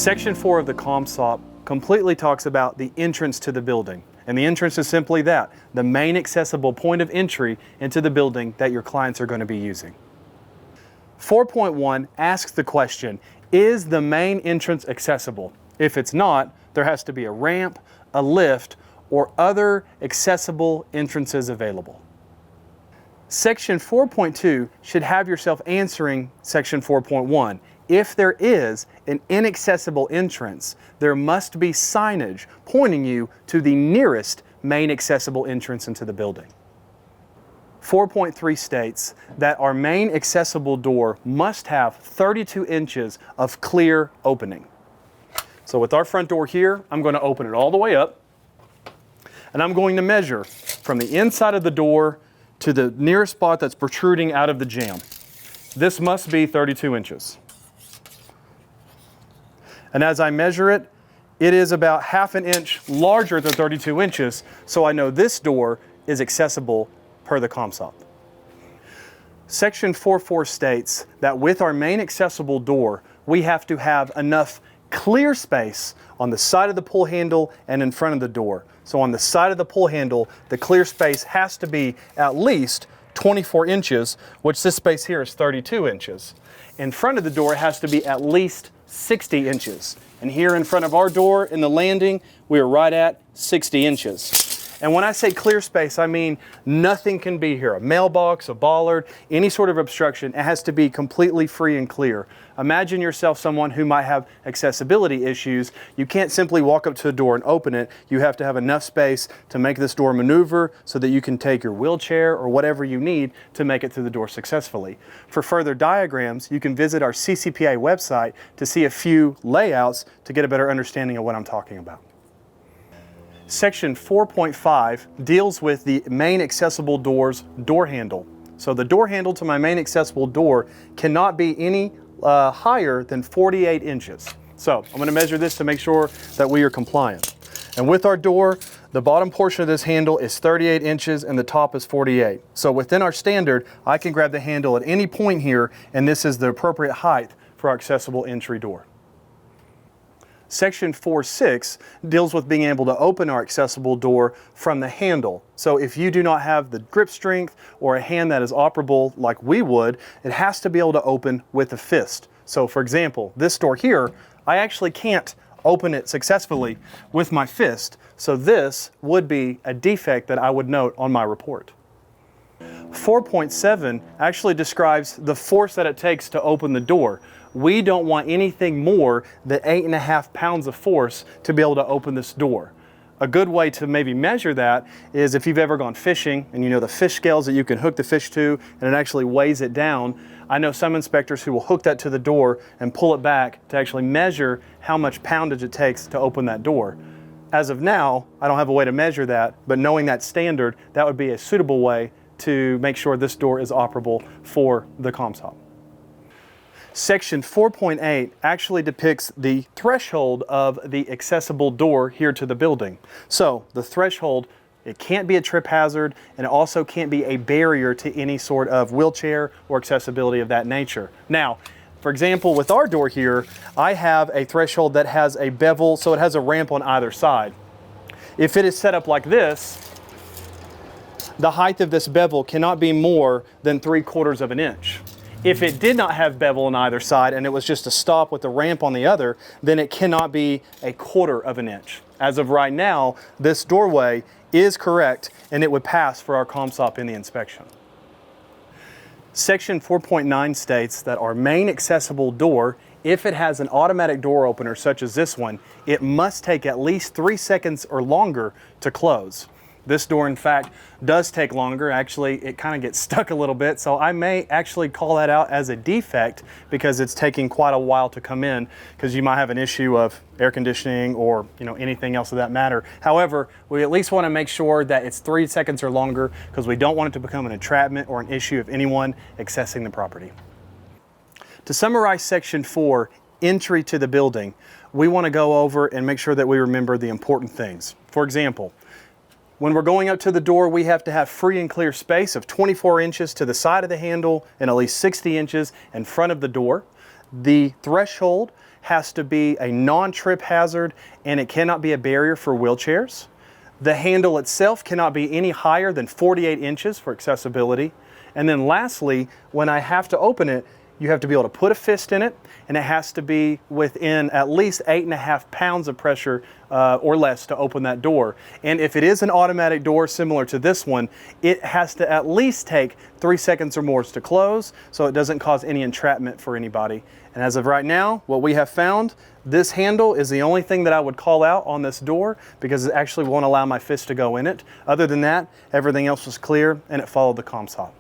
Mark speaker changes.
Speaker 1: Section 4 of the ComSOP completely talks about the entrance to the building. And the entrance is simply that, the main accessible point of entry into the building that your clients are going to be using. 4.1 asks the question, is the main entrance accessible? If it's not, there has to be a ramp, a lift, or other accessible entrances available. Section 4.2 should have yourself answering Section 4.1. If there is an inaccessible entrance, there must be signage pointing you to the nearest main accessible entrance into the building. 4.3 states that our main accessible door must have 32 inches of clear opening. So with our front door here, I'm going to open it all the way up, and I'm going to measure from the inside of the door to the nearest spot that's protruding out of the jamb. This must be 32 inches. And as I measure it, it is about half an inch larger than 32 inches, so I know this door is accessible per the ComSOP. Section 4.4 states that with our main accessible door, we have to have enough clear space on the side of the pull handle and in front of the door. So on the side of the pull handle, the clear space has to be at least 24 inches, which this space here is 32 inches. In front of the door, it has to be at least 60 inches. And here in front of our door in the landing, we are right at 60 inches. And when I say clear space, I mean nothing can be here. A mailbox, a bollard, any sort of obstruction, it has to be completely free and clear. Imagine yourself someone who might have accessibility issues. You can't simply walk up to the door and open it. You have to have enough space to make this door maneuver so that you can take your wheelchair or whatever you need to make it through the door successfully. For further diagrams, you can visit our CCPA website to see a few layouts to get a better understanding of what I'm talking about. Section 4.5 deals with the main accessible door's door handle. So the door handle to my main accessible door cannot be any higher than 48 inches. So I'm going to measure this to make sure that we are compliant. And with our door, the bottom portion of this handle is 38 inches and the top is 48. So within our standard, I can grab the handle at any point here, and this is the appropriate height for our accessible entry door. Section 4.6 deals with being able to open our accessible door from the handle. So if you do not have the grip strength or a hand that is operable like we would, it has to be able to open with a fist. So for example, this door here, I actually can't open it successfully with my fist. So this would be a defect that I would note on my report. 4.7 actually describes the force that it takes to open the door. We don't want anything more than 8.5 pounds of force to be able to open this door. A good way to maybe measure that is if you've ever gone fishing and you know the fish scales that you can hook the fish to and it actually weighs it down. I know some inspectors who will hook that to the door and pull it back to actually measure how much poundage it takes to open that door. As of now, I don't have a way to measure that, but knowing that standard, that would be a suitable way to make sure this door is operable for the ComSOP. Section 4.8 actually depicts the threshold of the accessible door here to the building. So the threshold, it can't be a trip hazard, and it also can't be a barrier to any sort of wheelchair or accessibility of that nature. Now, for example, with our door here, I have a threshold that has a bevel, so it has a ramp on either side. If it is set up like this, the height of this bevel cannot be more than 3/4 of an inch. If it did not have bevel on either side and it was just a stop with the ramp on the other, then it cannot be 1/4 of an inch. As of right now, this doorway is correct and it would pass for our ComSOP in the inspection. Section 4.9 states that our main accessible door, if it has an automatic door opener such as this one, it must take at least 3 seconds or longer to close. This door, in fact, does take longer. Actually, it kind of gets stuck a little bit, so I may actually call that out as a defect because it's taking quite a while to come in because you might have an issue of air conditioning or anything else of that matter. However, we at least want to make sure that it's 3 seconds or longer because we don't want it to become an entrapment or an issue of anyone accessing the property. To summarize Section 4, entry to the building, we want to go over and make sure that we remember the important things. For example, when we're going up to the door, we have to have free and clear space of 24 inches to the side of the handle and at least 60 inches in front of the door. The threshold has to be a non-trip hazard, and it cannot be a barrier for wheelchairs. The handle itself cannot be any higher than 48 inches for accessibility. And then lastly, when I have to open it, you have to be able to put a fist in it, and it has to be within at least 8.5 pounds of pressure or less to open that door. And if it is an automatic door similar to this one, it has to at least take 3 seconds or more to close, so it doesn't cause any entrapment for anybody. And as of right now, what we have found, this handle is the only thing that I would call out on this door because it actually won't allow my fist to go in it. Other than that, everything else was clear and it followed the ComSOP.